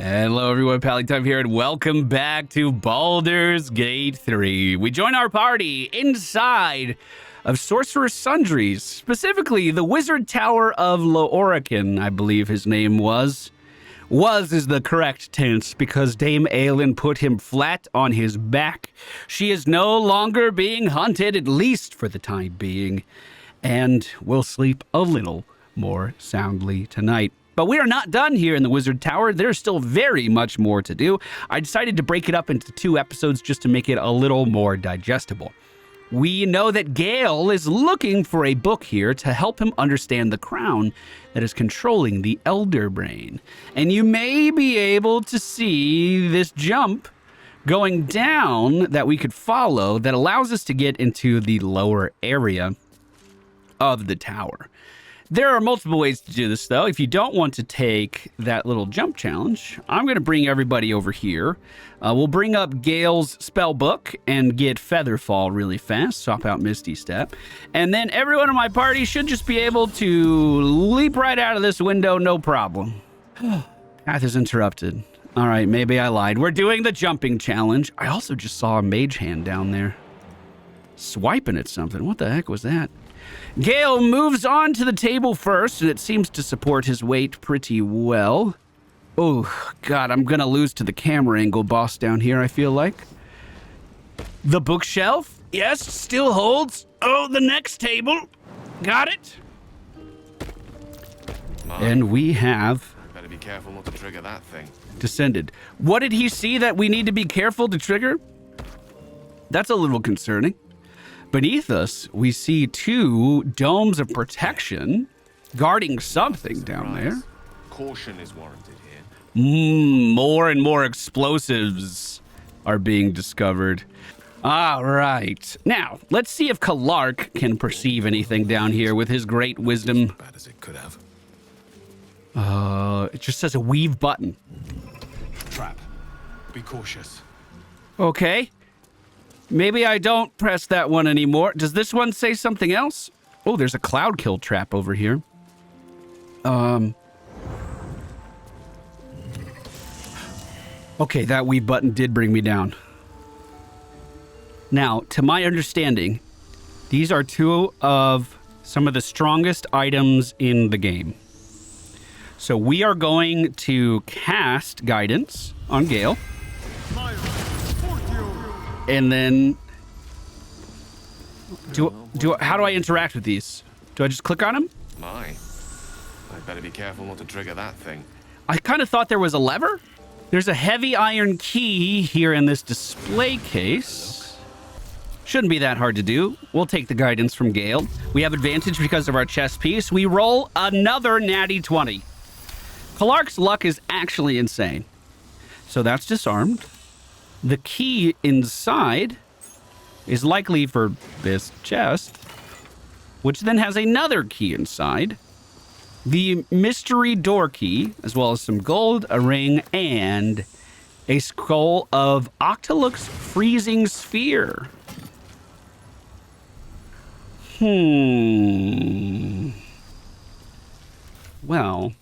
Hello everyone, MFPallytime here, and welcome back to Baldur's Gate 3. We join our party inside of Sorcerer's Sundries, specifically the Wizard Tower of Larian, I believe his name was. Was is the correct tense because Dame Aelin put him flat on his back. She is no longer being hunted, at least for the time being, and will sleep a little more soundly tonight. But we are not done here in the Wizard Tower. There's still very much more to do. I decided to break it up into 2 episodes just to make it a little more digestible. We know that Gale is looking for a book here to help him understand the crown that is controlling the Elder Brain. And you may be able to see this jump going down that we could follow that allows us to get into the lower area of the tower. There are multiple ways to do this, though. If you don't want to take that little jump challenge, I'm going to bring everybody over here. We'll bring up Gale's spell book and get Featherfall really fast, swap out Misty Step. And then everyone in my party should just be able to leap right out of this window, no problem. Path is interrupted. All right, maybe I lied. We're doing the jumping challenge. I also just saw a mage hand down there swiping at something. What the heck was that? Gale moves on to the table first, and it seems to support his weight pretty well. Oh, God, I'm going to lose to the camera angle boss down here, I feel like. The bookshelf? Yes, still holds. Oh, the next table. Got it. And we have... Better be careful not to trigger that thing. Descended. What did he see that we need to be careful to trigger? That's a little concerning. Beneath us, we see 2 domes of protection guarding something down there. Caution is warranted here. More and more explosives are being discovered. All right. Now, let's see if Kalark can perceive anything down here with his great wisdom. As bad as it could have. It just says a weave button. Trap. Be cautious. Okay. Maybe I don't press that one anymore. Does this one say something else? Oh, there's a cloud kill trap over here. Okay, that weave button did bring me down. Now, to my understanding, these are 2 of some of the strongest items in the game. So we are going to cast guidance on Gale. And then, how do I interact with these? Do I just click on them? I'd better be careful not to trigger that thing. I kind of thought there was a lever. There's a heavy iron key here in this display case. Shouldn't be that hard to do. We'll take the guidance from Gale. We have advantage because of our chess piece. We roll another natty 20. Kalark's luck is actually insane. So that's disarmed. The key inside is likely for this chest, which then has another key inside. The mystery door key, as well as some gold, a ring, and a skull of Octoluk's freezing sphere. Well,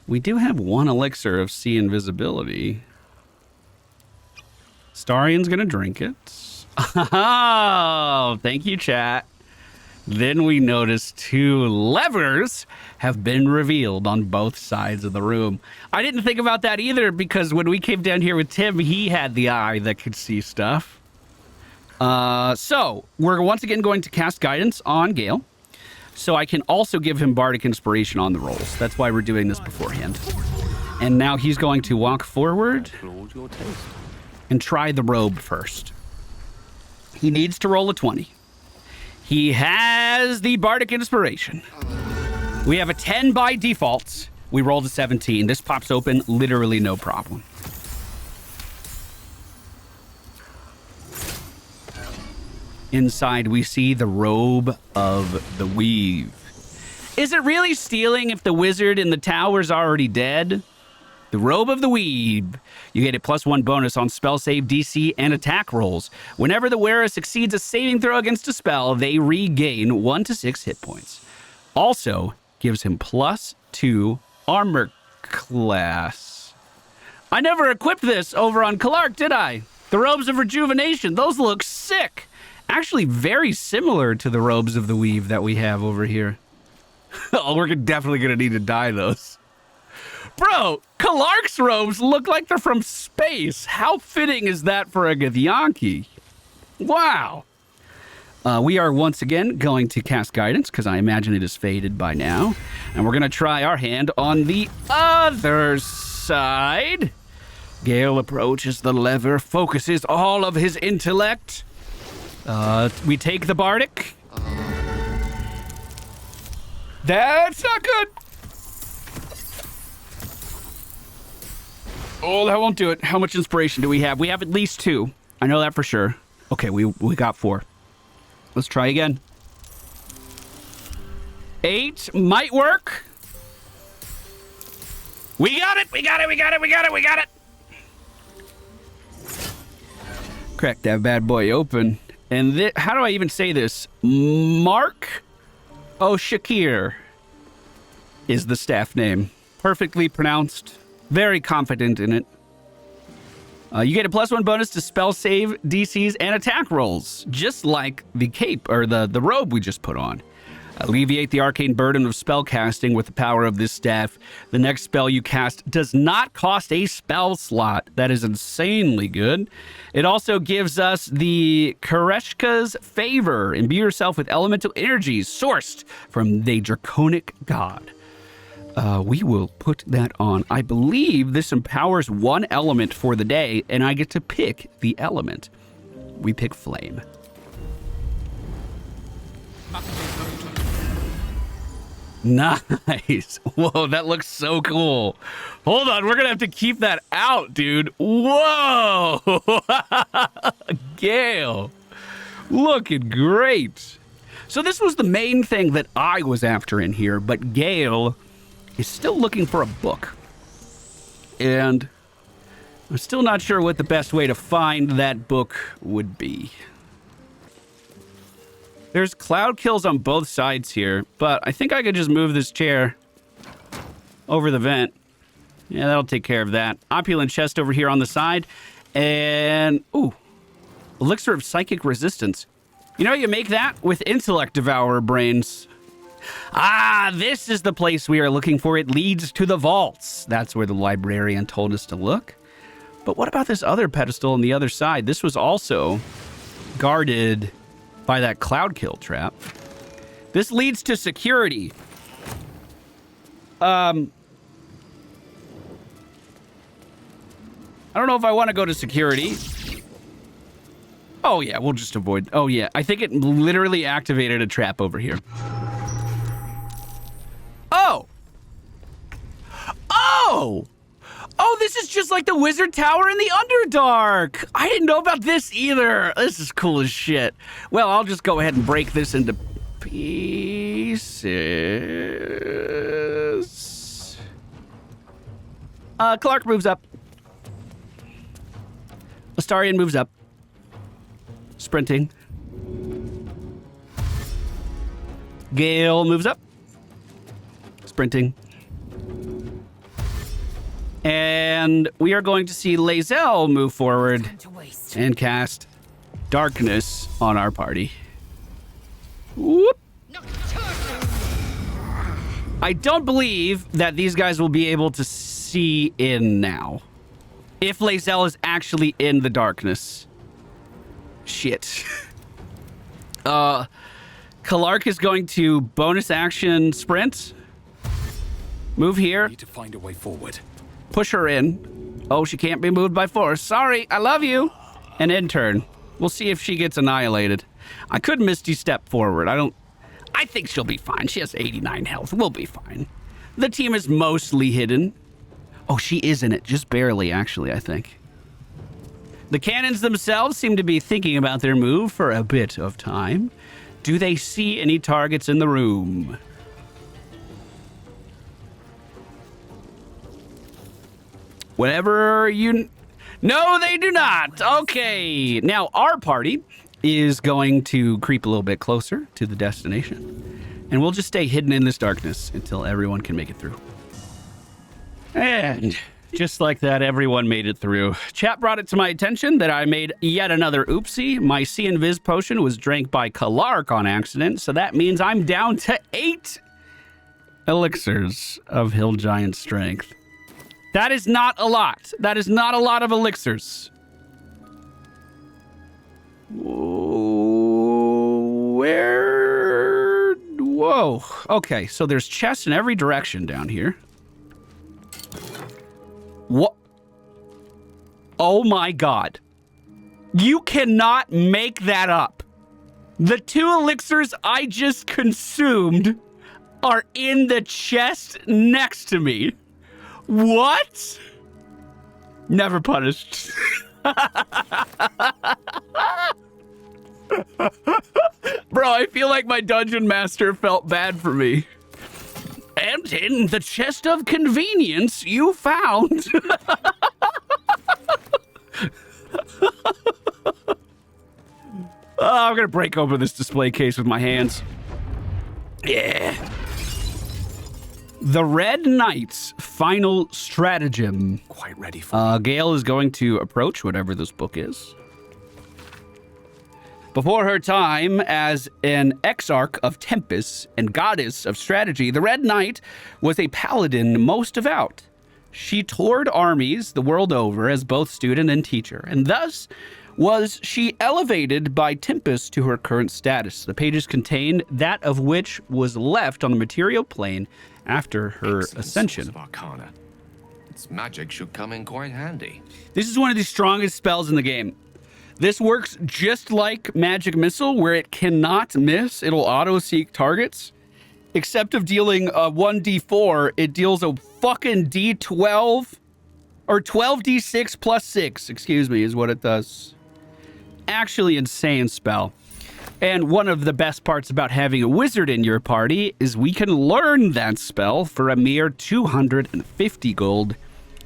we do have 1 elixir of sea invisibility. Astarion's gonna drink it. Oh, thank you, chat. Then we notice 2 levers have been revealed on both sides of the room. I didn't think about that either because when we came down here with Tim, he had the eye that could see stuff. So we're once again going to cast guidance on Gale. So I can also give him bardic inspiration on the rolls. That's why we're doing this beforehand. And now he's going to walk forward and try the robe first. He needs to roll a 20. He has the bardic inspiration. We have a 10 by default. We rolled a 17. This pops open literally no problem. Inside we see the robe of the weave. Is it really stealing if the wizard in the tower's already dead? The Robe of the Weeb. You get a +1 bonus on spell save, DC, and attack rolls. Whenever the wearer succeeds a saving throw against a spell, they regain 1 to 6 hit points. Also gives him +2 armor class. I never equipped this over on Clark, did I? The robes of rejuvenation. Those look sick. Actually, very similar to the robes of the weave that we have over here. Oh, we're definitely going to need to dye those. Bro, Clark's robes look like they're from space. How fitting is that for a Githyanki? Wow. We are once again going to cast guidance because I imagine it is faded by now. And we're going to try our hand on the other side. Gale approaches the lever, focuses all of his intellect. We take the bardic. That's not good. Oh, that won't do it. How much inspiration do we have? We have at least 2. I know that for sure. Okay, we got 4. Let's try again. 8 might work. We got it. We got it. We got it. We got it. We got it. Crack that bad boy open. And how do I even say this? Mark O'Shakir is the staff name. Perfectly pronounced. Very confident in it. You get a +1 bonus to spell save, DCs, and attack rolls, just like the cape or the robe we just put on. Alleviate the arcane burden of spell casting with the power of this staff. The next spell you cast does not cost a spell slot. That is insanely good. It also gives us the Kareshka's Favor. Imbue yourself with elemental energies sourced from the draconic god. We will put that on. I believe this empowers 1 element for the day, and I get to pick the element. We pick flame. Nice. Whoa, that looks so cool. Hold on, we're going to have to keep that out, dude. Whoa. Gale. Looking great. So this was the main thing that I was after in here, but Gale is still looking for a book. And I'm still not sure what the best way to find that book would be. There's cloud kills on both sides here, but I think I could just move this chair over the vent. Yeah, that'll take care of that. Opulent chest over here on the side. And, ooh, elixir of psychic resistance. You know, you make that with intellect devourer brains. Ah, this is the place we are looking for. It leads to the vaults. That's where the librarian told us to look. But what about this other pedestal on the other side? This was also guarded by that cloud kill trap. This leads to security. I don't know if I want to go to security. Oh, yeah, we'll just avoid. Oh, yeah, I think it literally activated a trap over here. Oh! Oh! Oh, this is just like the Wizard Tower in the Underdark. I didn't know about this either. This is cool as shit. Well, I'll just go ahead and break this into pieces. Clark moves up. Astarion moves up. Sprinting. Gale moves up. Sprinting. And we are going to see Lae'zel move forward and cast darkness on our party. Whoop. I don't believe that these guys will be able to see in now. If Lae'zel is actually in the darkness. Shit. Kalark is going to bonus action sprint. Move here. Need to find a way forward. Push her in. Oh, she can't be moved by force. Sorry, I love you. And in turn, we'll see if she gets annihilated. I could Misty step forward. I think she'll be fine. She has 89 health. We'll be fine. The team is mostly hidden. Oh, she is in it. Just barely, actually, I think. The cannons themselves seem to be thinking about their move for a bit of time. Do they see any targets in the room? Whatever you... No, they do not. Okay. Now, our party is going to creep a little bit closer to the destination. And we'll just stay hidden in this darkness until everyone can make it through. And just like that, everyone made it through. Chat brought it to my attention that I made yet another oopsie. My See and Viz potion was drank by Kalark on accident, so that means I'm down to 8 elixirs of Hill Giant Strength. That is not a lot. That is not a lot of elixirs. Where? Whoa. Okay, so there's chests in every direction down here. What? Oh my god. You cannot make that up. The 2 elixirs I just consumed are in the chest next to me. What? Never punished. Bro, I feel like my dungeon master felt bad for me. And in the chest of convenience, you found... I'm gonna break open this display case with my hands. Yeah. The Red Knight's final stratagem. Quite ready for Gale is going to approach whatever this book is. Before her time as an exarch of Tempest and goddess of strategy, the Red Knight was a paladin most devout. She toured armies the world over as both student and teacher, and thus was she elevated by Tempest to her current status. The pages contained that of which was left on the material plane after her ascension. Of Arcana. Its magic should come in quite handy. This is one of the strongest spells in the game. This works just like Magic Missile, where it cannot miss. It'll auto-seek targets. Except of dealing a 1d4, it deals a fucking d12, or 12d6 plus 6, excuse me, is what it does. Actually insane spell. And one of the best parts about having a wizard in your party is we can learn that spell for a mere 250 gold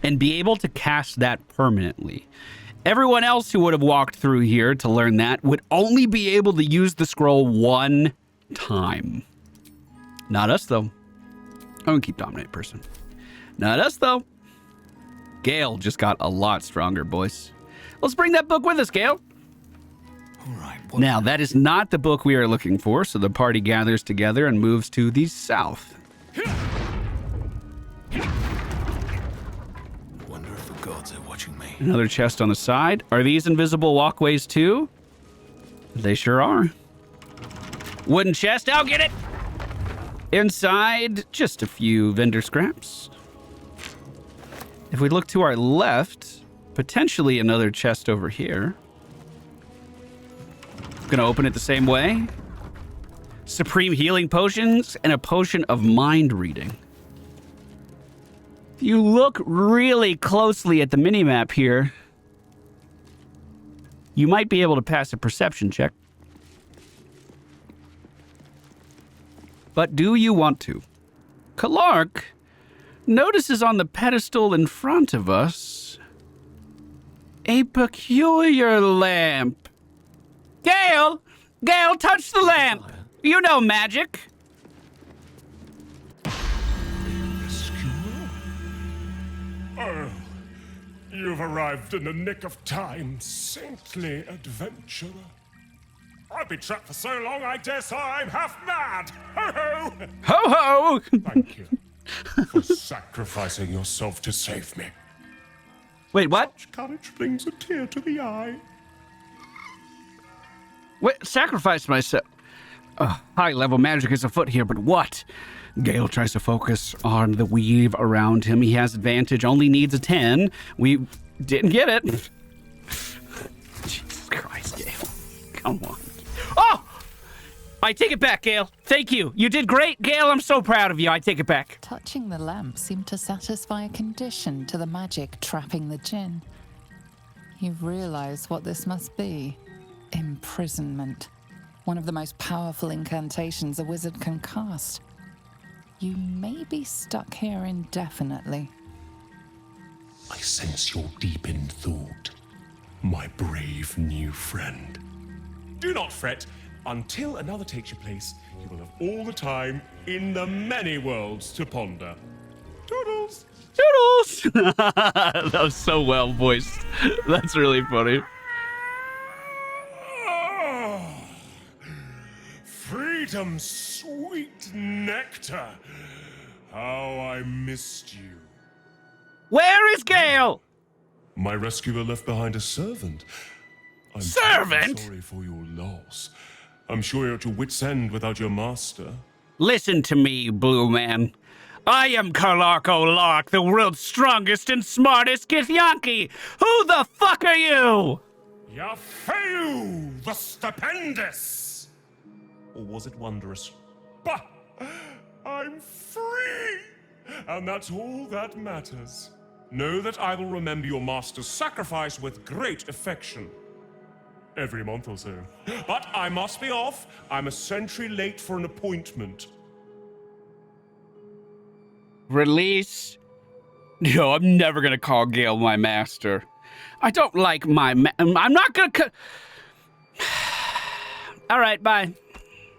and be able to cast that permanently. Everyone else who would have walked through here to learn that would only be able to use the scroll one time. Not us, though. I'm gonna keep Dominate person. Not us, though. Gale just got a lot stronger, boys. Let's bring that book with us, Gale. All right. Now, that is not the book we are looking for, so the party gathers together and moves to the south. Wonder if the gods are watching me. Another chest on the side. Are these invisible walkways too? They sure are. Wooden chest, I'll get it! Inside, just a few vendor scraps. If we look to our left, potentially another chest over here. Gonna open it the same way. Supreme healing potions and a potion of mind reading. If you look really closely at the minimap here, you might be able to pass a perception check. But do you want to? Kalark notices on the pedestal in front of us a peculiar lamp. Gale! Gale, touch the lamp! You know magic. Oh, you've arrived in the nick of time, saintly adventurer. I've been trapped for so long, I dare say I'm half mad. Ho ho! Ho ho! Thank you for sacrificing yourself to save me. Wait, what? Such courage brings a tear to the eye. Wait, sacrifice myself. High-level magic is afoot here, but what? Gale tries to focus on the weave around him. He has advantage, only needs a 10. We didn't get it. Jesus Christ, Gale. Come on. Oh! I take it back, Gale. Thank you. You did great, Gale. I'm so proud of you. I take it back. Touching the lamp seemed to satisfy a condition to the magic trapping the djinn. You've realized what this must be. Imprisonment. One of the most powerful incantations a wizard can cast. You may be stuck here indefinitely. I sense you're deep in thought, my brave new friend. Do not fret. Until another takes your place, you will have all the time in the many worlds to ponder. Toodles! Toodles! That was so well voiced. That's really funny. Oh, freedom's sweet nectar. How I missed you. Where is Gale? My rescuer left behind a servant. I'm Servant? sorry for your loss. I'm sure you're at your wit's end without your master. Listen to me, Blue Man. I am Karlarko Lark, the world's strongest and smartest Githyanki. Who the fuck are you? Yafeu, the stupendous! Or was it wondrous? Bah! I'm free! And that's all that matters. Know that I will remember your master's sacrifice with great affection. Every month or so. But I must be off. I'm a century late for an appointment. Release? No, I'm never gonna call Gale my master. I don't like my I'm not gonna All right, bye.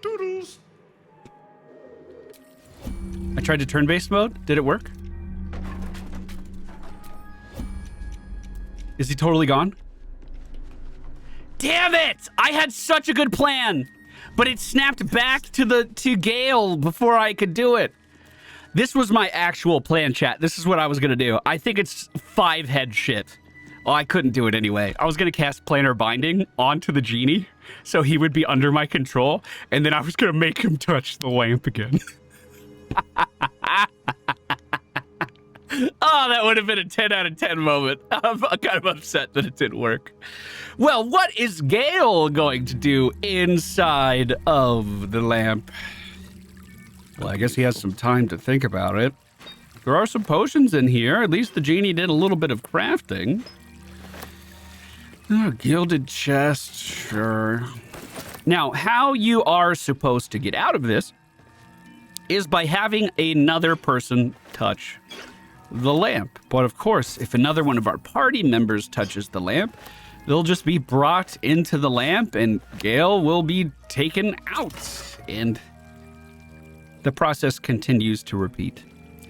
Doodles. I tried to turn-based mode. Did it work? Is he totally gone? Damn it! I had such a good plan, but it snapped back to Gale before I could do it. This was my actual plan, chat. This is what I was gonna do. I think it's 5-head shit. Oh, I couldn't do it anyway. I was gonna cast planar binding onto the genie, so he would be under my control, and then I was gonna make him touch the lamp again. Oh, that would have been a 10 out of 10 moment. I'm kind of upset that it didn't work. Well, what is Gale going to do inside of the lamp? Well, I guess he has some time to think about it. There are some potions in here. At least the genie did a little bit of crafting. Oh, gilded chest, sure. Now, how you are supposed to get out of this is by having another person touch the lamp. But of course, if another one of our party members touches the lamp, they'll just be brought into the lamp and Gale will be taken out. And the process continues to repeat.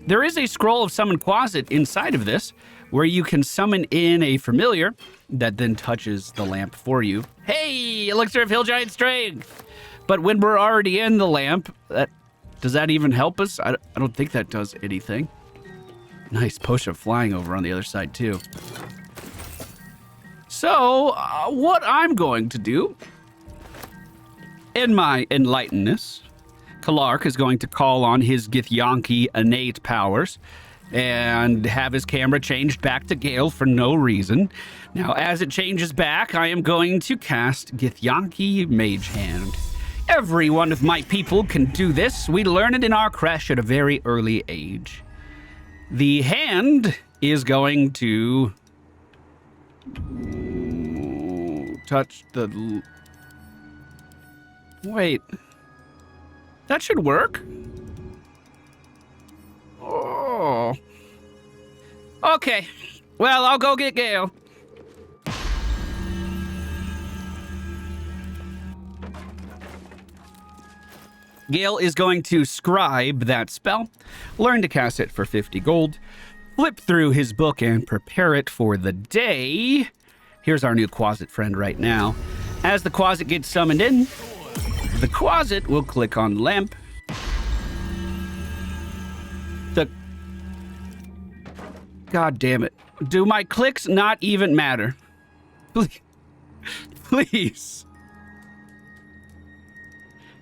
There is a scroll of summon quasit inside of this where you can summon in a familiar that then touches the lamp for you. Hey, Elixir of Hill Giant Strength! But when we're already in the lamp, does that even help us? I don't think that does anything. Nice potion of flying over on the other side, too. So, what I'm going to do, in my enlightenedness, Kalark is going to call on his Githyanki innate powers and have his camera changed back to Gale for no reason. Now, as it changes back, I am going to cast Githyanki Mage Hand. Every one of my people can do this. We learn it in our crash at a very early age. The hand is going to touch the... Wait. That should work. Oh. Okay. Well, I'll go get Gale. Gale is going to scribe that spell, learn to cast it for 50 gold, flip through his book and prepare it for the day. Here's our new Quasit friend right now. As the Quasit gets summoned in, the Quasit will click on lamp. God damn it. Do my clicks not even matter? Please. Please.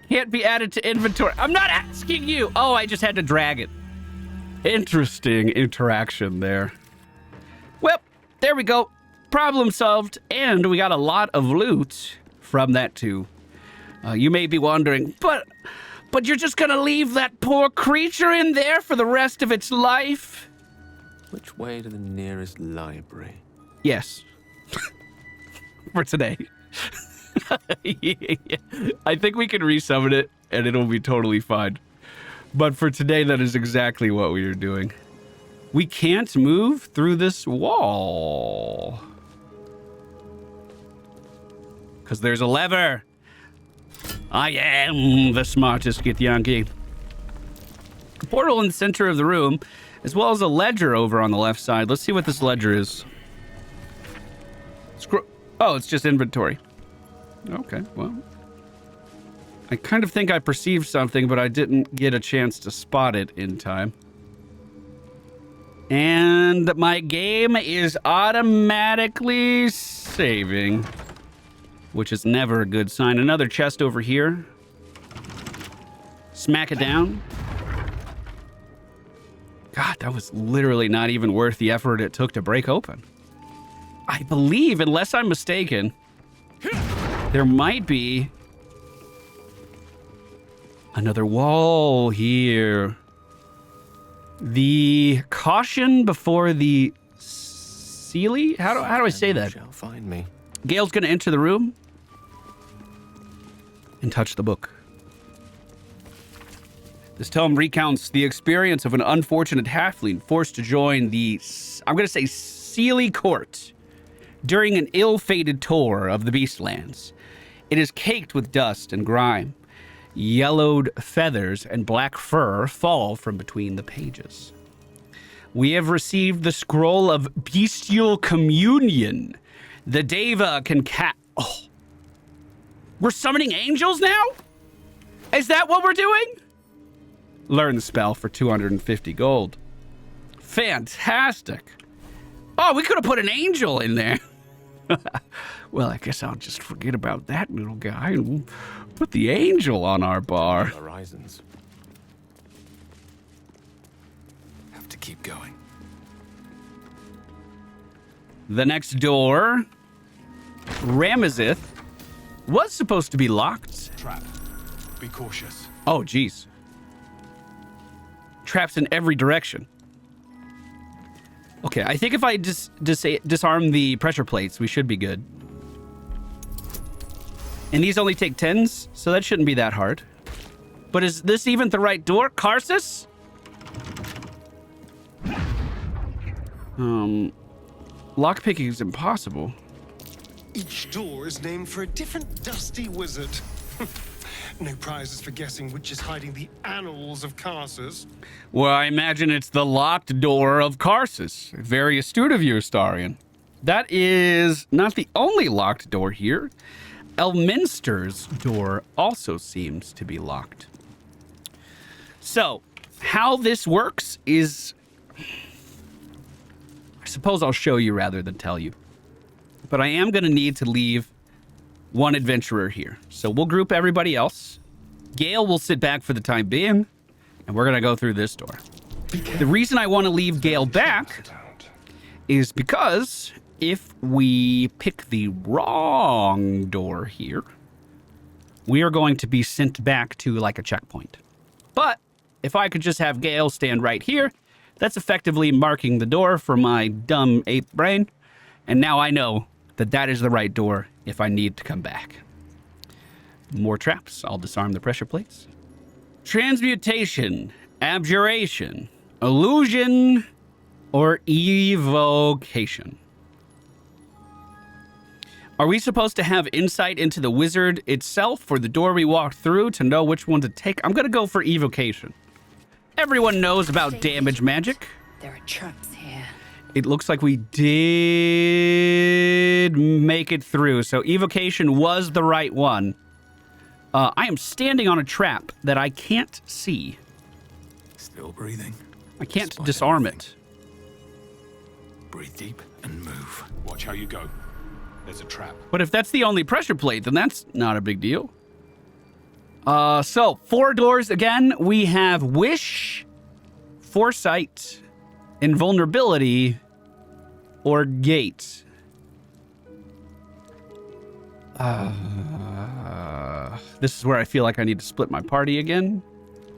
Can't be added to inventory. I'm not asking you. Oh, I just had to drag it. Interesting interaction there. Well, there we go. Problem solved. And we got a lot of loot from that too. You may be wondering, but you're just gonna leave that poor creature in there for the rest of its life? Which way to the nearest library? Yes. For today. I think we can resummon it and it'll be totally fine. But for today, that is exactly what we are doing. We can't move through this wall. Because there's a lever. I am the smartest Githyanki. The portal in the center of the room as well as a ledger over on the left side. Let's see what this ledger is. Oh, it's just inventory. Okay, well. I kind of think I perceived something, but I didn't get a chance to spot it in time. And my game is automatically saving, which is never a good sign. Another chest over here. Smack it down. God, that was literally not even worth the effort it took to break open. I believe, unless I'm mistaken, there might be another wall here. The caution before the Sealy? How do I say that? Shall find me. Gale's gonna enter the room and touch the book. This tome recounts the experience of an unfortunate halfling forced to join the, I'm gonna say, Sealy court during an ill-fated tour of the Beastlands. It is caked with dust and grime. Yellowed feathers and black fur fall from between the pages. We have received the scroll of bestial communion. The Deva can Oh. We're summoning angels now? Is that what we're doing? Learn the spell for 250 gold. Fantastic. Oh, we could have put an angel in there. Well, I guess I'll just forget about that little guy and we'll put the angel on our bar. Horizons. Have to keep going. The next door, Ramazith, was supposed to be locked. Trap. Be cautious. Oh, geez. Traps in every direction. Okay, I think if I disarm the pressure plates, we should be good. And these only take 10s, so that shouldn't be that hard. But is this even the right door? Karsus? Lockpicking is impossible. Each door is named for a different dusty wizard. No prizes for guessing which is hiding the annals of Karsus. Well, I imagine it's the locked door of Karsus. Very astute of you, Astarion. That is not the only locked door here. Elminster's door also seems to be locked. So, how this works is... I suppose I'll show you rather than tell you. But I am going to need to leave one adventurer here. So we'll group everybody else. Gale will sit back for the time being, and we're going to go through this door. The reason I want to leave Gale back is because if we pick the wrong door here, we are going to be sent back to like a checkpoint. But if I could just have Gale stand right here, that's effectively marking the door for my dumb ape brain. And now I know that that is the right door if I need to come back. More traps. I'll disarm the pressure plates. Transmutation, abjuration, illusion, or evocation. Are we supposed to have insight into the wizard itself or the door we walked through to know which one to take? I'm going to go for evocation. Everyone knows about damage magic. There are traps here. It looks like we did make it through, so evocation was the right one. I am standing on a trap that I can't see. Still breathing. I can't disarm it. Breathe deep and move. Watch how you go. There's a trap. But if that's the only pressure plate, then that's not a big deal. So, 4 doors again. We have Wish, Foresight, Invulnerability, or Gate. This is where I feel like I need to split my party again.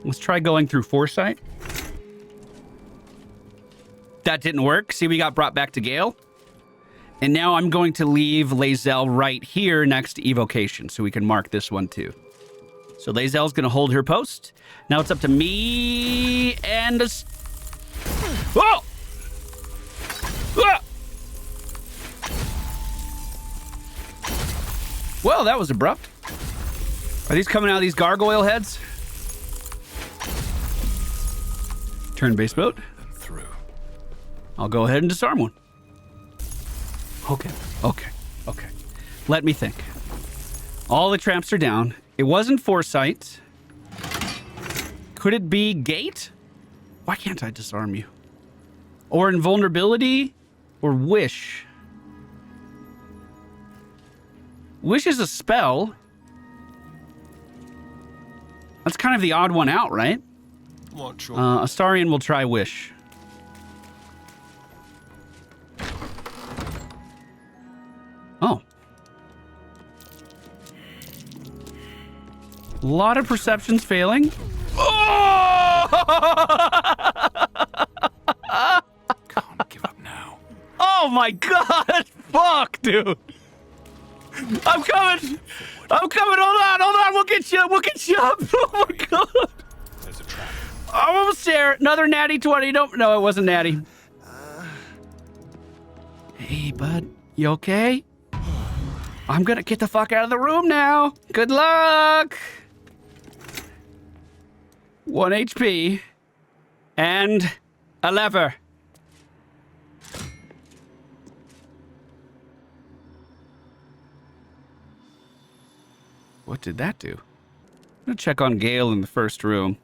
Let's try going through Foresight. That didn't work. See, we got brought back to Gale. And now I'm going to leave Lae'zel right here next to Evocation, so we can mark this one too. So Lae'zel's going to hold her post. Now it's up to me and... Whoa! Ah! Well, that was abrupt. Are these coming out of these gargoyle heads? Turn base boat. And through. I'll go ahead and disarm one. Okay. Let me think. All the traps are down. It wasn't foresight. Could it be gate? Why can't I disarm you? Or invulnerability? Or wish? Wish is a spell. That's kind of the odd one out, right? Astarion will try wish. Oh. A lot of perceptions failing. Oh! Can't give up now. Oh my god! Fuck, dude! I'm coming! Hold on! We'll get you up! Oh my god! There's a trap. I'm almost there. Another natty 20. No, it wasn't natty. Hey, bud. You okay? I'm gonna get the fuck out of the room now. Good luck! 1 HP. And a lever. What did that do? I'm gonna check on Gale in the first room.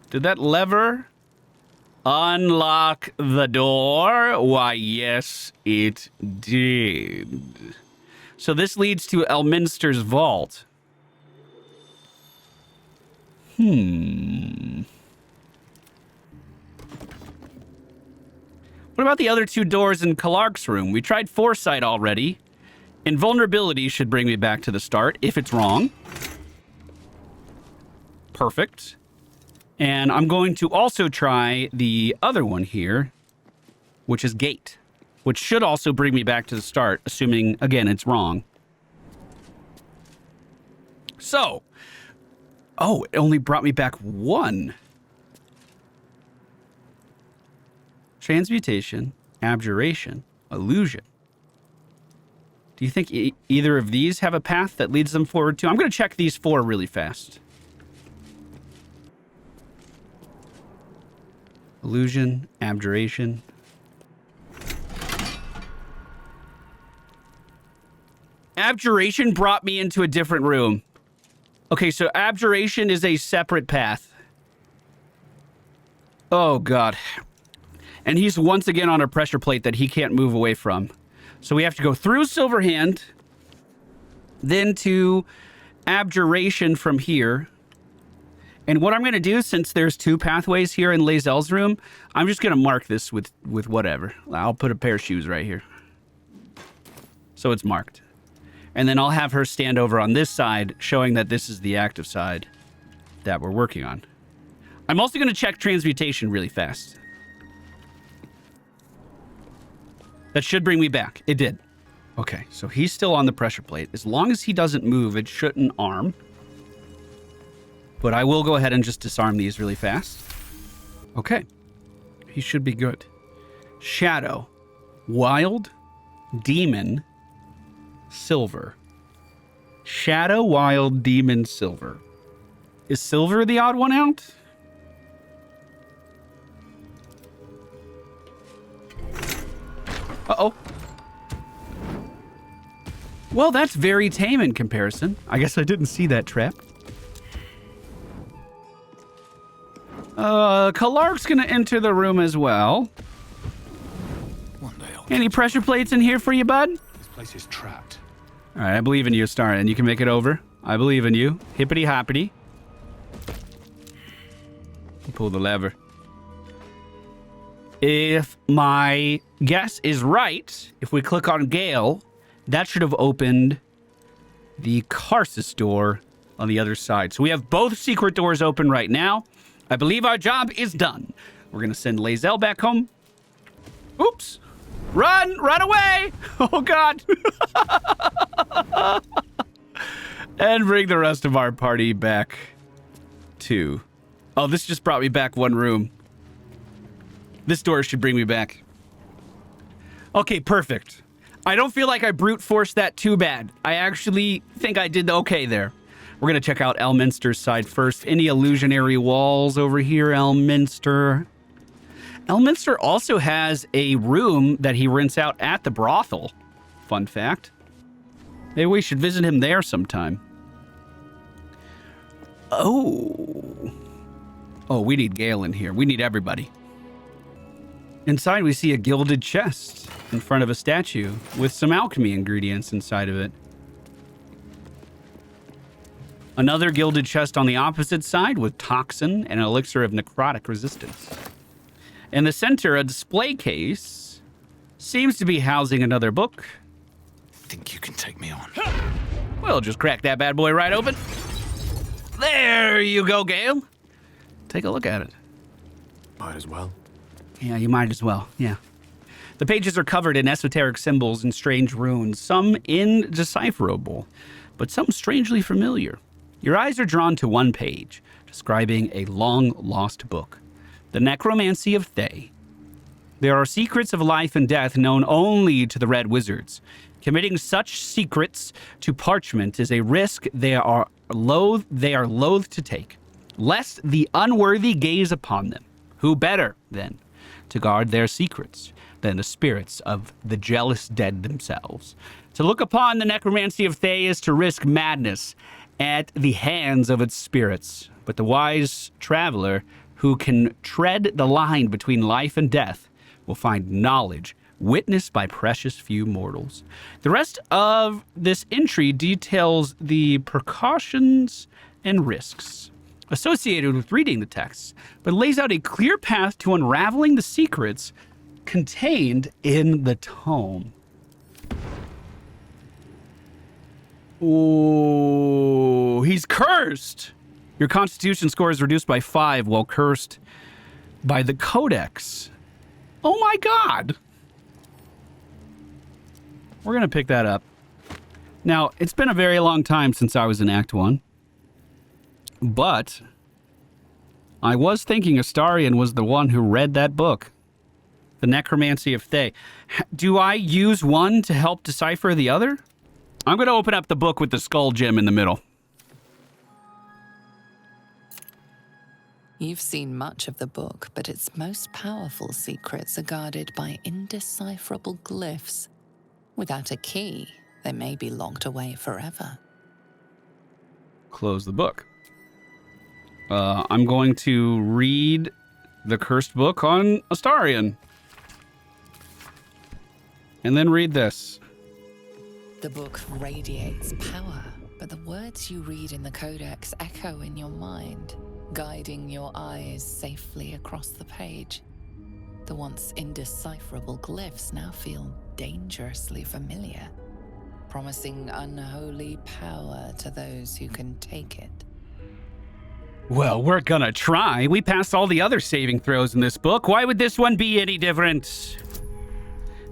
Did that lever unlock the door? Why, yes, it did. So this leads to Elminster's vault. What about the other 2 doors in Kalark's room? We tried foresight already. Invulnerability should bring me back to the start if it's wrong. Perfect. And I'm going to also try the other one here, which is gate, which should also bring me back to the start, assuming, again, it's wrong. So, oh, it only brought me back 1. Transmutation, abjuration, illusion. Do you think either of these have a path that leads them forward to? I'm going to check these 4 really fast. Illusion, abjuration. Abjuration brought me into a different room. Okay, so abjuration is a separate path. Oh, God. And he's once again on a pressure plate that he can't move away from. So we have to go through Silverhand, then to abjuration from here. And what I'm going to do, since there's 2 pathways here in Lae'zel's room, I'm just going to mark this with whatever. I'll put a pair of shoes right here. So it's marked. And then I'll have her stand over on this side, showing that this is the active side that we're working on. I'm also going to check transmutation really fast. That should bring me back. It did. Okay, so he's still on the pressure plate. As long as he doesn't move, it shouldn't arm. But I will go ahead and just disarm these really fast. Okay. He should be good. Shadow. Wild. Demon. Silver. Shadow, wild, demon, silver. Is silver the odd one out? Uh-oh. Well, that's very tame in comparison. I guess I didn't see that trap. Kalark's gonna enter the room as well. One day I'll Any pressure plates in here for you, bud? This place is trapped. All right, I believe in you, Astarion. You can make it over. I believe in you. Hippity hoppity. Pull the lever. If my guess is right, if we click on Gale, that should have opened the Karsus door on the other side. So we have both secret doors open right now. I believe our job is done. We're going to send Lae'zel back home. Oops. Run away. Oh, God. And bring the rest of our party back to... Oh, this just brought me back 1 room. This door should bring me back. Okay, perfect. I don't feel like I brute forced that too bad. I actually think I did okay there. We're going to check out Elminster's side first. Any illusionary walls over here, Elminster? Elminster also has a room that he rents out at the brothel. Fun fact. Maybe we should visit him there sometime. Oh, we need Gale in here. We need everybody. Inside, we see a gilded chest in front of a statue with some alchemy ingredients inside of it. Another gilded chest on the opposite side with toxin and an elixir of necrotic resistance. In the center, a display case seems to be housing another book. Think you can take me on? We'll just crack that bad boy right open. There you go, Gale. Take a look at it. Might as well. Yeah, you might as well, yeah. The pages are covered in esoteric symbols and strange runes, some indecipherable, but some strangely familiar. Your eyes are drawn to one page, describing a long-lost book, The Necromancy of Thay. There are secrets of life and death known only to the Red Wizards. Committing such secrets to parchment is a risk they are loath to take, lest the unworthy gaze upon them. Who better, then, to guard their secrets than the spirits of the jealous dead themselves? To look upon the necromancy of Thay is to risk madness at the hands of its spirits. But the wise traveler who can tread the line between life and death will find knowledge witnessed by precious few mortals. The rest of this entry details the precautions and risks associated with reading the texts, but lays out a clear path to unraveling the secrets contained in the tome. Ooh, he's cursed. Your constitution score is reduced by 5 while cursed by the codex. Oh my god. We're going to pick that up. Now, it's been a very long time since I was in Act 1. But I was thinking Astarion was the one who read that book. The Necromancy of Thay. Do I use one to help decipher the other? I'm going to open up the book with the skull gem in the middle. You've seen much of the book, but its most powerful secrets are guarded by indecipherable glyphs. Without a key, they may be locked away forever. Close the book. I'm going to read the cursed book on Astarion. And then read this. The book radiates power, but the words you read in the codex echo in your mind, guiding your eyes safely across the page. The once indecipherable glyphs now feel dangerously familiar, promising unholy power to those who can take it. Well, we're gonna try. We passed all the other saving throws in this book. Why would this one be any different?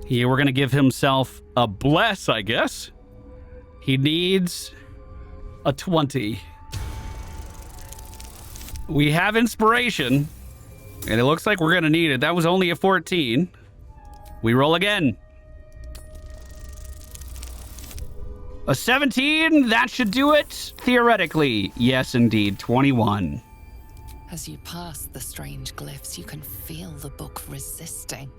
Here, we're gonna give himself a bless, I guess. He needs a 20. We have inspiration, and it looks like we're gonna need it. That was only a 14. We roll again. A 17, that should do it, theoretically. Yes, indeed, 21. As you pass the strange glyphs, you can feel the book resisting.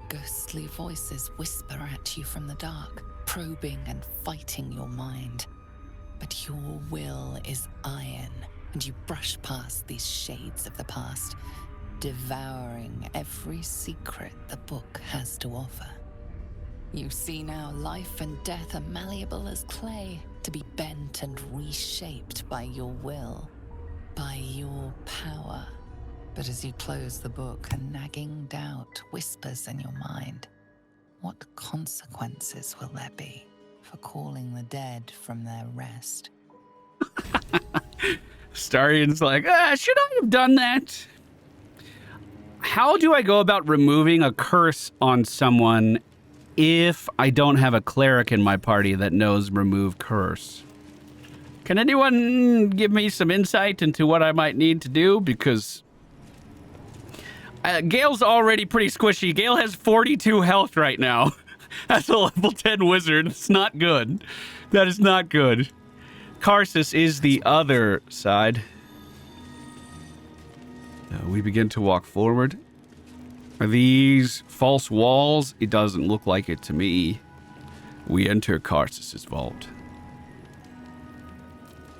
Ghostly voices whisper at you from the dark, probing and fighting your mind. But your will is iron, and you brush past these shades of the past, devouring every secret the book has to offer. You see now life and death are malleable as clay, to be bent and reshaped by your will, by your power. But as you close the book, a nagging doubt whispers in your mind. What consequences will there be for calling the dead from their rest? Astarion's like, should I have done that? How do I go about removing a curse on someone if I don't have a cleric in my party that knows remove curse? Can anyone give me some insight into what I might need to do? Because Gale's already pretty squishy. Gale has 42 health right now. That's a level 10 wizard. It's not good. That is not good. Karsus is the other side. We begin to walk forward. Are these false walls? It doesn't look like it to me. We enter Karsus's vault.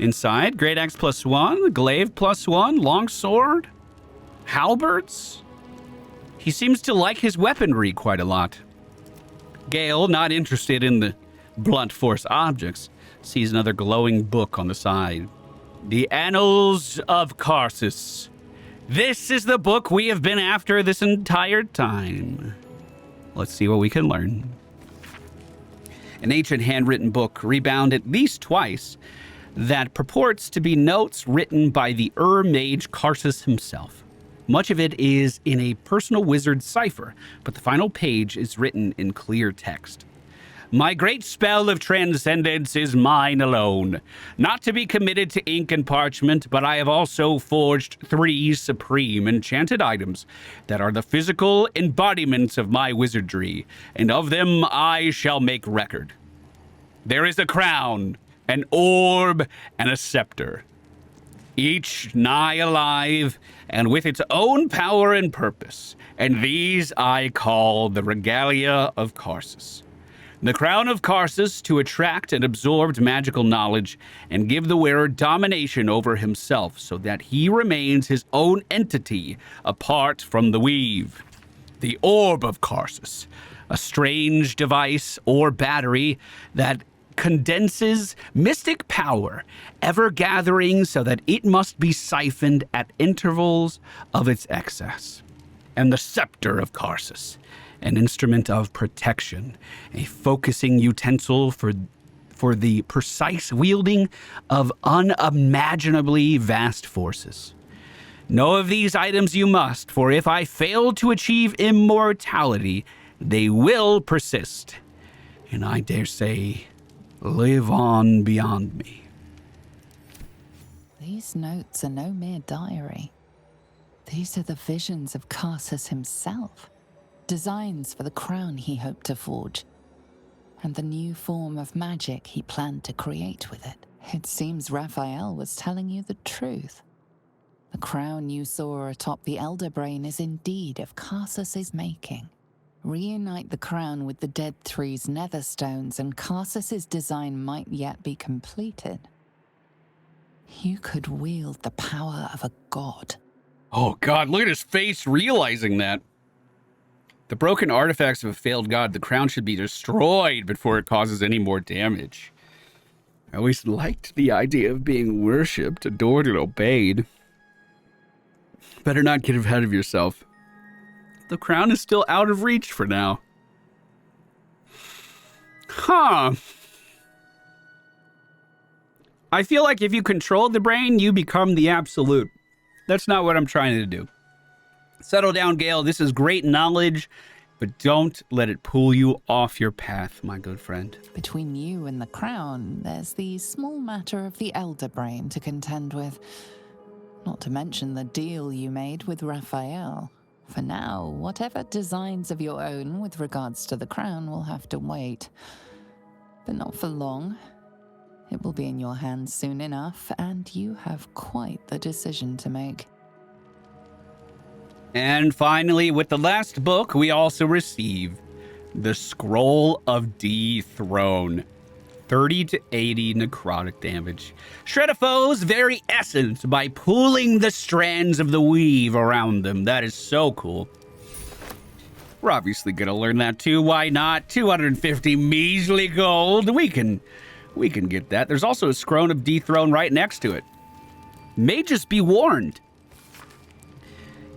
Inside, great axe +1, glaive +1, longsword, halberds. He seems to like his weaponry quite a lot. Gale, not interested in the blunt force objects, sees another glowing book on the side. The Annals of Karsus. This is the book we have been after this entire time. Let's see what we can learn. An ancient handwritten book, rebound at least twice, that purports to be notes written by the mage Karsus himself. Much of it is in a personal wizard cipher, but the final page is written in clear text. My great spell of transcendence is mine alone, not to be committed to ink and parchment, but I have also forged 3 supreme enchanted items that are the physical embodiments of my wizardry, and of them I shall make record. There is a crown, an orb, and a scepter, each nigh alive and with its own power and purpose, and these I call the regalia of Karsus. The crown of Karsus to attract and absorb magical knowledge and give the wearer domination over himself so that he remains his own entity apart from the weave. The orb of Karsus, a strange device or battery that condenses mystic power, ever gathering so that it must be siphoned at intervals of its excess. And the scepter of Karsus, an instrument of protection, a focusing utensil for the precise wielding of unimaginably vast forces. Know of these items you must, for if I fail to achieve immortality, they will persist, and I dare say, live on beyond me. These notes are no mere diary. These are the visions of Karsus himself. Designs for the crown he hoped to forge, and the new form of magic he planned to create with it. It seems Raphael was telling you the truth. The crown you saw atop the Elder Brain is indeed of Karsus's making. Reunite the crown with the Dead Three's netherstones, and Karsus's design might yet be completed. You could wield the power of a god. Oh God, look at his face realizing that. The broken artifacts of a failed god, the crown should be destroyed before it causes any more damage. I always liked the idea of being worshipped, adored, and obeyed. Better not get ahead of yourself. The crown is still out of reach for now. Huh. I feel like if you control the brain, you become the absolute. That's not what I'm trying to do. Settle down, Gale. This is great knowledge, but don't let it pull you off your path, my good friend. Between you and the crown, there's the small matter of the Elder Brain to contend with. Not to mention the deal you made with Raphael. For now, whatever designs of your own with regards to the crown will have to wait. But not for long. It will be in your hands soon enough, and you have quite the decision to make. And finally, with the last book, we also receive the Scroll of Dethrone. 30 to 80 necrotic damage. Shred a foe's very essence by pulling the strands of the weave around them. That is so cool. We're obviously going to learn that too. Why not? 250 measly gold. We can get that. There's also a Scroll of Dethrone right next to it. Mages be warned.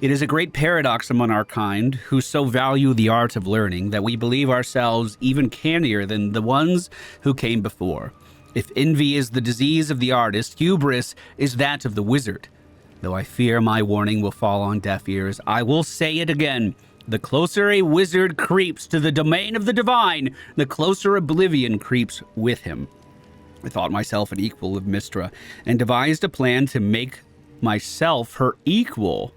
It is a great paradox among our kind, who so value the art of learning, that we believe ourselves even cannier than the ones who came before. If envy is the disease of the artist, hubris is that of the wizard. Though I fear my warning will fall on deaf ears, I will say it again. The closer a wizard creeps to the domain of the divine, the closer oblivion creeps with him. I thought myself an equal of Mystra, and devised a plan to make myself her equal.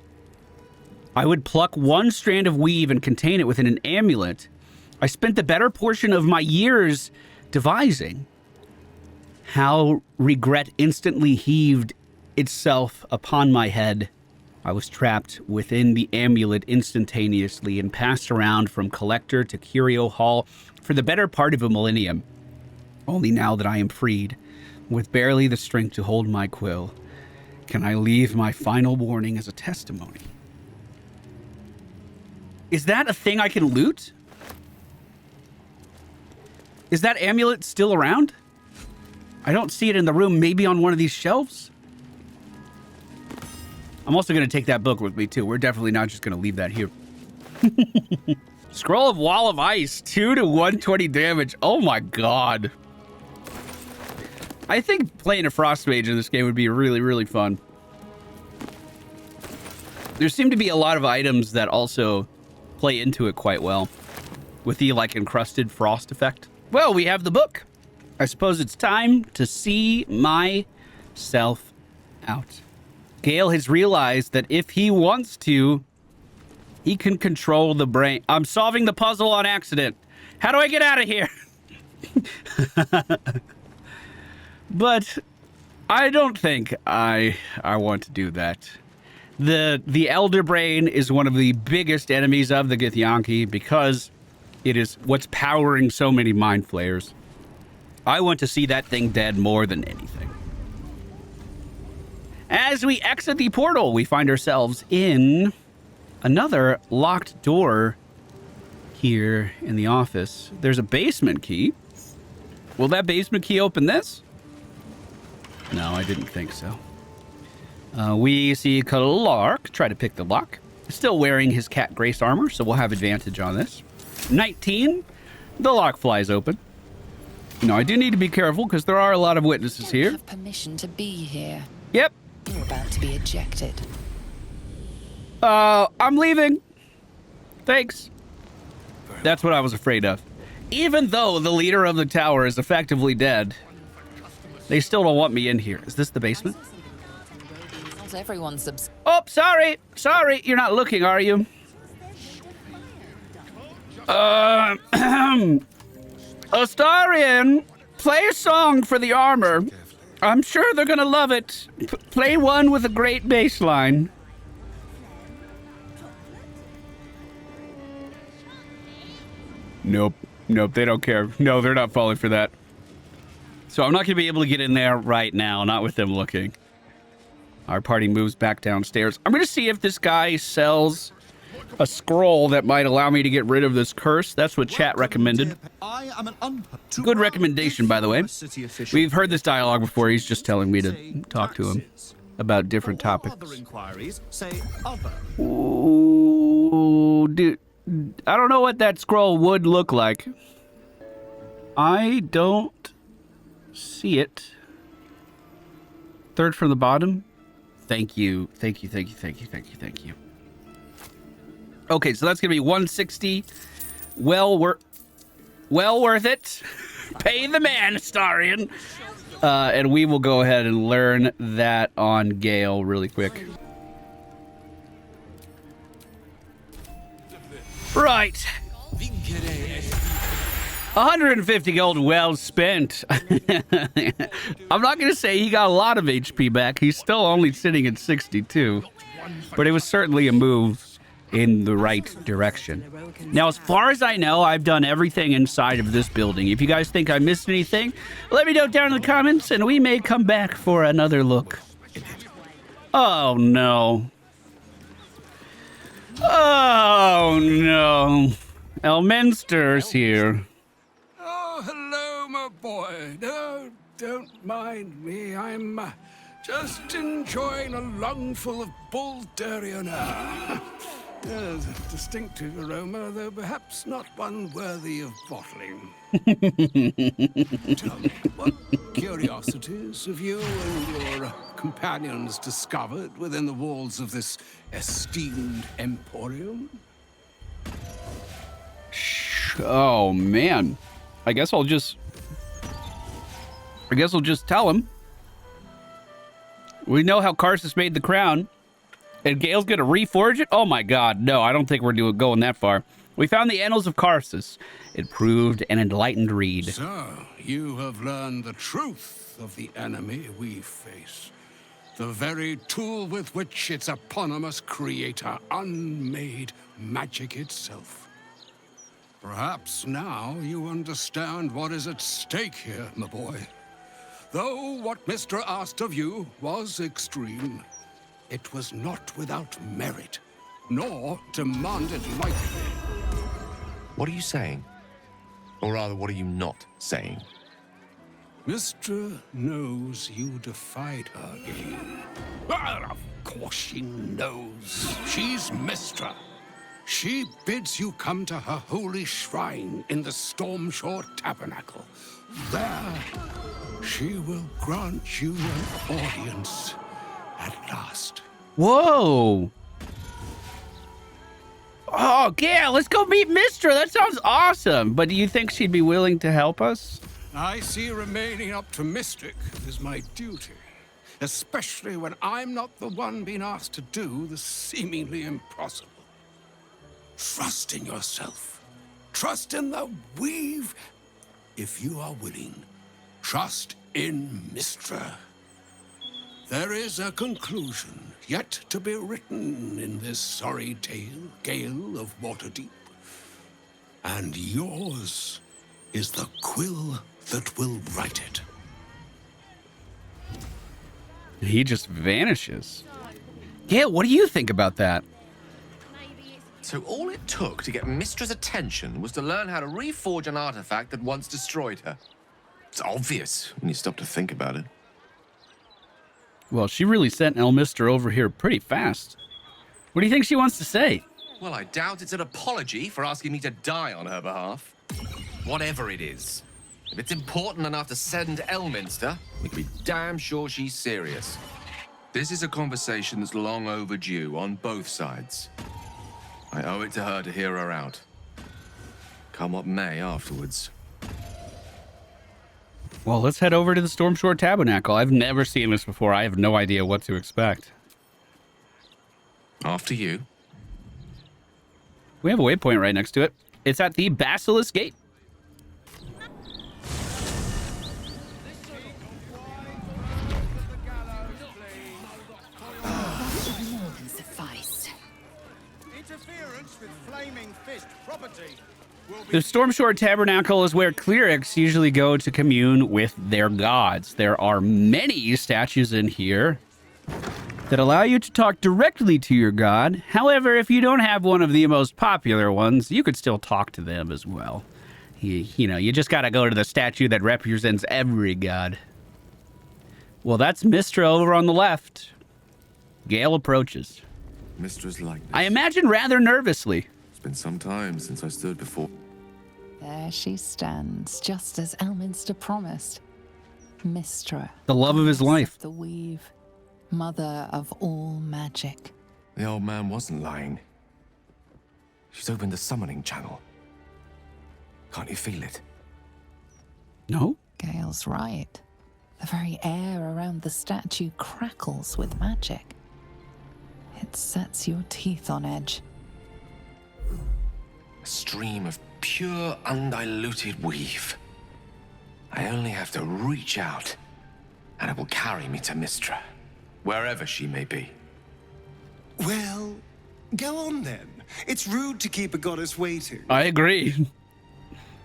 I would pluck one strand of weave and contain it within an amulet. I spent the better portion of my years devising. How regret instantly heaved itself upon my head I was trapped within the amulet instantaneously and passed around from collector to curio hall for the better part of a millennium. Only now that I am freed, with barely the strength to hold my quill, can I leave my final warning as a testimony. Is that a thing I can loot? Is that amulet still around? I don't see it in the room, maybe on one of these shelves? I'm also going to take that book with me, too. We're definitely not just going to leave that here. Scroll of Wall of Ice, 2 to 120 damage. Oh my god. I think playing a Frost Mage in this game would be really, really fun. There seem to be a lot of items that also play into it quite well, with the, like, encrusted frost effect. Well, we have the book. I suppose it's time to see myself out. Gale has realized that if he wants to, he can control the brain. I'm solving the puzzle on accident. How do I get out of here? But I don't think I want to do that. The Elder Brain is one of the biggest enemies of the Githyanki because it is what's powering so many mind flayers. I want to see that thing dead more than anything. As we exit the portal, we find ourselves in another locked door here in the office. There's a basement key. Will that basement key open this? No, I didn't think so. We see Clark try to pick the lock. Still wearing his cat grace armor, so we'll have advantage on this. 19. The lock flies open. No, I do need to be careful because there are a lot of witnesses here. You have permission to be here. Yep. You're about to be ejected. I'm leaving. Thanks. That's what I was afraid of. Even though the leader of the tower is effectively dead, they still don't want me in here. Is this the basement? Not everyone's Oh, sorry. Sorry, you're not looking, are you? Astarion, play a song for the armor. I'm sure they're gonna love it. Play one with a great bass line. Nope. Nope, they don't care. No, they're not falling for that. So I'm not gonna be able to get in there right now, not with them looking. Our party moves back downstairs. I'm gonna see if this guy sells a scroll that might allow me to get rid of this curse. That's what chat recommended. Good recommendation, by the way. We've heard this dialogue before. He's just telling me to talk to him about different topics. Ooh, dude. I don't know what that scroll would look like. I don't see it. Third from the bottom. Thank you. Thank you, thank you, thank you, thank you, thank you. Okay, so that's going to be 160. Well worth it. Pay the man, Astarion. And we will go ahead and learn that on Gale really quick. Right. 150 gold well spent. I'm not going to say he got a lot of HP back. He's still only sitting at 62. But it was certainly a move in the right direction. Now, as far as I know, I've done everything inside of this building. If you guys think I missed anything, let me know down in the comments and we may come back for another look. Oh, no. Oh, no. Elminster's here. Oh, hello, my boy. No, don't mind me. I'm just enjoying a lungful of Baldurian air. There's a distinctive aroma, though perhaps not one worthy of bottling. Tell me, what curiosities have you and your companions discovered within the walls of this esteemed emporium? Oh, man. I guess I'll just tell him. We know how Karsus made the crown. And Gale's gonna reforge it? Oh my god, no, I don't think we're going that far. We found the Annals of Karsus. It proved an enlightened read. So, you have learned the truth of the enemy we face. The very tool with which its eponymous creator unmade magic itself. Perhaps now you understand what is at stake here, my boy. Though what Mystra asked of you was extreme, it was not without merit, nor demanded lightly. What are you saying? Or rather, what are you not saying? Mystra knows you defied her, Gale. Well, of course she knows. She's Mystra. She bids you come to her holy shrine in the Stormshore Tabernacle. There, she will grant you an audience at last. Whoa. Oh, Gale, let's go meet Mystra. That sounds awesome. But do you think she'd be willing to help us? I see remaining up to Mystic is my duty, especially when I'm not the one being asked to do the seemingly impossible. Trust in yourself. Trust in the weave. If you are willing, trust in Mystra. There is a conclusion yet to be written in this sorry tale, Gale of Waterdeep. And yours is the quill that will write it. He just vanishes. Gale, what do you think about that? So all it took to get Mystra's attention was to learn how to reforge an artifact that once destroyed her. It's obvious when you stop to think about it. Well, she really sent Elminster over here pretty fast. What do you think she wants to say? Well, I doubt it's an apology for asking me to die on her behalf. Whatever it is. If it's important enough to send Elminster, we can be damn sure she's serious. This is a conversation that's long overdue on both sides. I owe it to her to hear her out. Come what may afterwards. Well, let's head over to the Stormshore Tabernacle. I've never seen this before. I have no idea what to expect. After you. We have a waypoint right next to it. It's at the Basilisk Gate. Suffice. Interference with flaming fist property. The Stormshore Tabernacle is where clerics usually go to commune with their gods. There are many statues in here that allow you to talk directly to your god. However, if you don't have one of the most popular ones, you could still talk to them as well. You just gotta go to the statue that represents every god. Well, that's Mystra over on the left. Gale approaches. Mystra's like this. I imagine rather nervously. It's been some time since I stood before. There she stands, just as Elminster promised. Mystra, The love of his goddess life. the weave, mother of all magic. The old man wasn't lying. She's opened the summoning channel. Can't you feel it? No? Gale's right. The very air around the statue crackles with magic. It sets your teeth on edge. A stream of pure, undiluted weave. I only have to reach out, and it will carry me to Mystra, wherever she may be. Well, go on then. It's rude to keep a goddess waiting. I agree.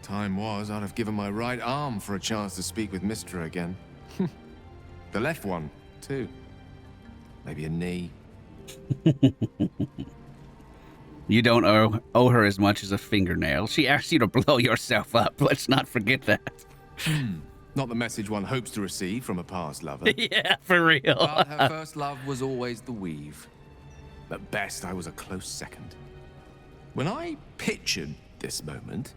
Time was, I'd have given my right arm for a chance to speak with Mystra again. The left one, too. Maybe a knee. You don't owe her as much as a fingernail. She asked you to blow yourself up. Let's not forget that. Not the message one hopes to receive from a past lover. Yeah, for real. But her first love was always the weave. At best, I was a close second. When I pictured this moment,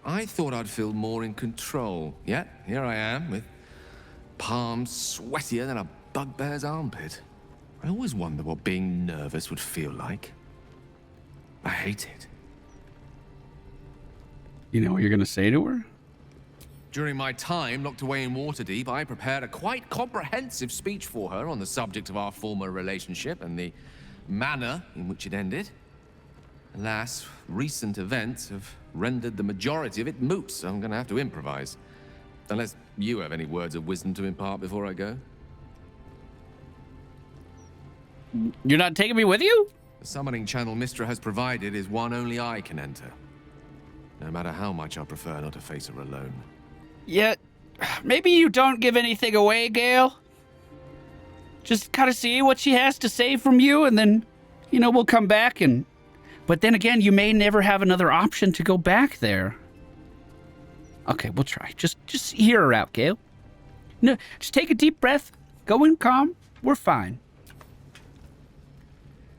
I thought I'd feel more in control. Yet, here I am, with palms sweatier than a bugbear's armpit. I always wonder what being nervous would feel like. I hate it. You know what you're going to say to her? During my time locked away in Waterdeep, I prepared a quite comprehensive speech for her on the subject of our former relationship and the manner in which it ended. Alas, recent events have rendered the majority of it moot, so I'm going to have to improvise. Unless you have any words of wisdom to impart before I go. You're not taking me with you? The summoning channel Mystra has provided is one only I can enter. No matter how much I prefer not to face her alone. Yeah, maybe you don't give anything away, Gale. Just kind of see what she has to say from you, and then, you know, we'll come back and... But then again, you may never have another option to go back there. Okay, we'll try. Just hear her out, Gale. No, just take a deep breath. Go in calm. We're fine.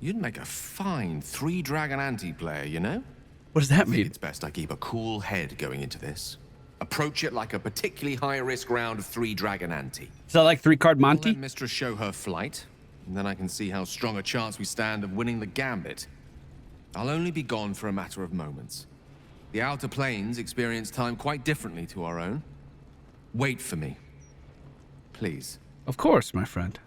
You'd make a fine 3-dragon anti-player, you know? What does that I think mean? it's best I keep a cool head going into this. Approach it like a particularly high-risk round of 3-dragon ante. Is that like 3-card I'll Monty? let Mystra show her flight, and then I can see how strong a chance we stand of winning the gambit. I'll only be gone for a matter of moments. The outer planes experience time quite differently to our own. Wait for me. Please. Of course, my friend.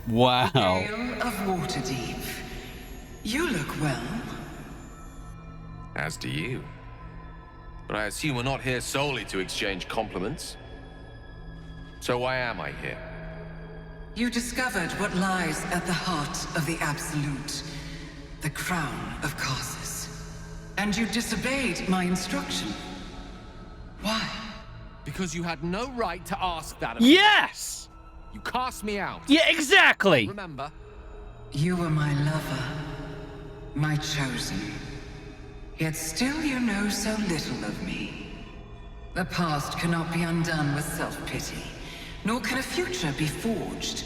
Wow. Gale of Waterdeep. You look well. As do you. But I assume we're not here solely to exchange compliments. So why am I here? You discovered what lies at the heart of the Absolute, the crown of Karsus. And you disobeyed my instruction. Why? Because you had no right to ask that of me. Yes! You cast me out. Yeah, exactly! Remember? You were my lover, my chosen. Yet still you know so little of me. The past cannot be undone with self-pity, nor can a future be forged.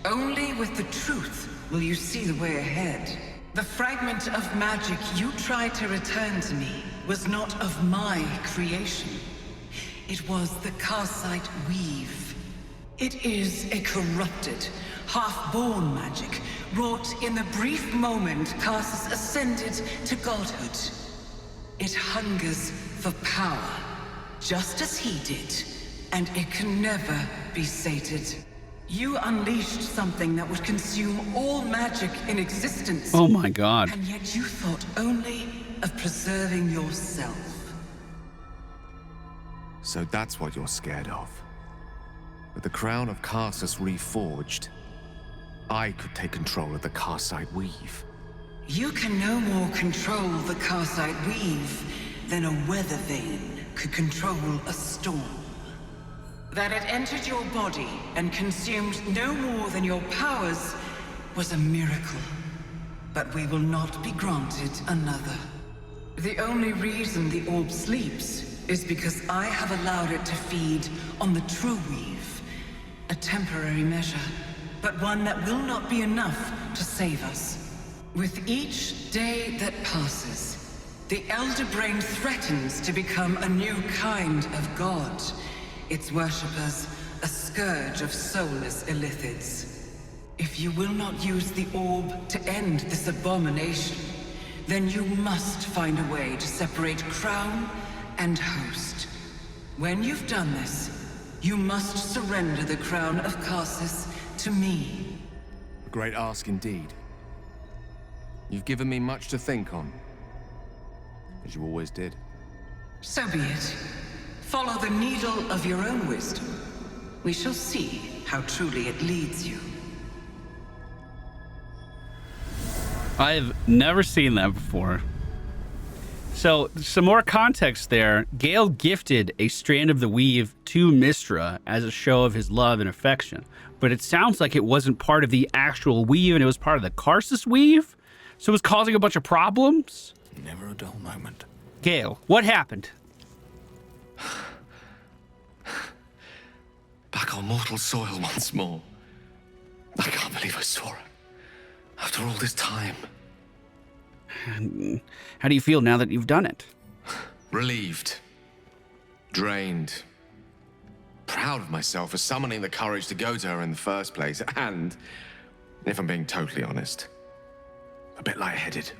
Only with the truth will you see the way ahead. The fragment of magic you tried to return to me was not of my creation. It was the Karsite weave. It is a corrupted, half-born magic, wrought in the brief moment Karsus ascended to godhood. It hungers for power, just as he did, and it can never be sated. You unleashed something that would consume all magic in existence. Oh my god. And yet you thought only of preserving yourself. So that's what you're scared of. With the crown of Karsus reforged, I could take control of the Karsite weave. You can no more control the Karsite weave than a weather vane could control a storm. That it entered your body and consumed no more than your powers was a miracle. But we will not be granted another. The only reason the orb sleeps is because I have allowed it to feed on the true weave. A temporary measure, but one that will not be enough to save us. With each day that passes, the Elder Brain threatens to become a new kind of god. Its worshippers, a scourge of soulless illithids. If you will not use the orb to end this abomination, then you must find a way to separate crown and host. When you've done this, you must surrender the crown of Karsus to me. A great ask indeed. You've given me much to think on, as you always did. So be it. Follow the needle of your own wisdom. We shall see how truly it leads you. I've never seen that before. So, some more context there. Gale gifted a strand of the weave to Mystra as a show of his love and affection. But it sounds like it wasn't part of the actual weave, and it was part of the Karsus weave? So it was causing a bunch of problems? Never a dull moment. Gale, what happened? Back on mortal soil once more. I can't believe I saw her. After all this time. How do you feel now that you've done it? Relieved. Drained. Proud of myself for summoning the courage to go to her in the first place. And, if I'm being totally honest, a bit lightheaded.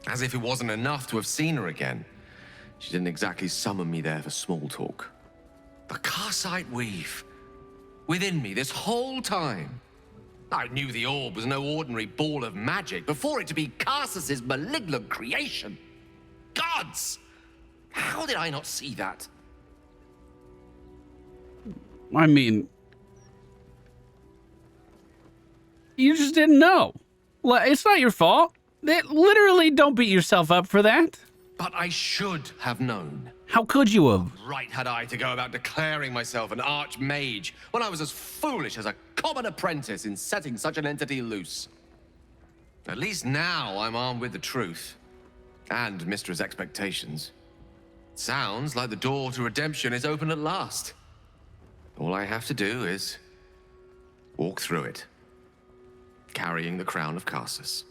As if it wasn't enough to have seen her again. She didn't exactly summon me there for small talk. The Karsite weave. Within me this whole time. I knew the orb was no ordinary ball of magic before it to be Karsus's malignant creation. Gods! How did I not see that? I mean, you just didn't know. It's not your fault. Literally, don't beat yourself up for that. But I should have known. How could you have? Right had I to go about declaring myself an archmage when I was as foolish as a common apprentice in setting such an entity loose. At least now I'm armed with the truth. And Mystra's expectations. Sounds like the door to redemption is open at last. All I have to do is walk through it, carrying the crown of Karsus.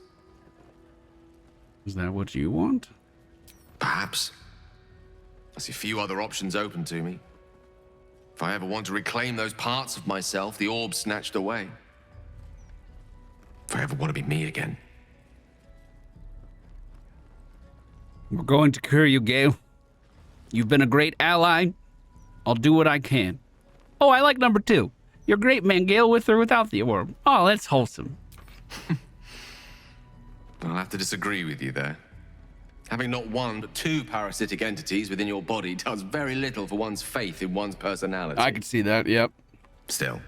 Is that what you want? Perhaps. I see few other options open to me. If I ever want to reclaim those parts of myself the orb snatched away. If I ever want to be me again. We're going to cure you, Gale. You've been a great ally. I'll do what I can. Oh, I like number 2. You're a great man, Gale, with or without the orb. Oh, that's wholesome. I'll have to disagree with you there. Having not one, but 2 parasitic entities within your body does very little for one's faith in one's personality. I can see that, yep. Still,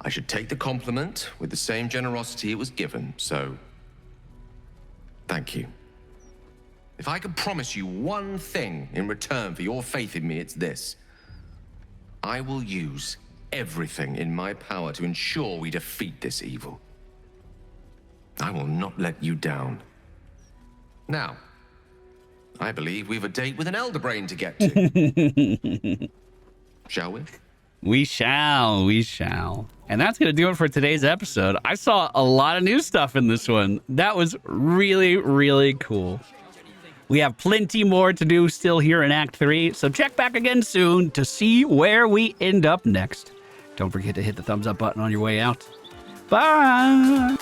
I should take the compliment with the same generosity it was given, so thank you. If I could promise you one thing in return for your faith in me, it's this. I will use everything in my power to ensure we defeat this evil. I will not let you down. Now, I believe we've a date with an elder brain to get to. Shall we? We shall. And that's going to do it for today's episode. I saw a lot of new stuff in this one. That was really, really cool. We have plenty more to do still here in Act 3, so check back again soon to see where we end up next. Don't forget to hit the thumbs up button on your way out. Bye!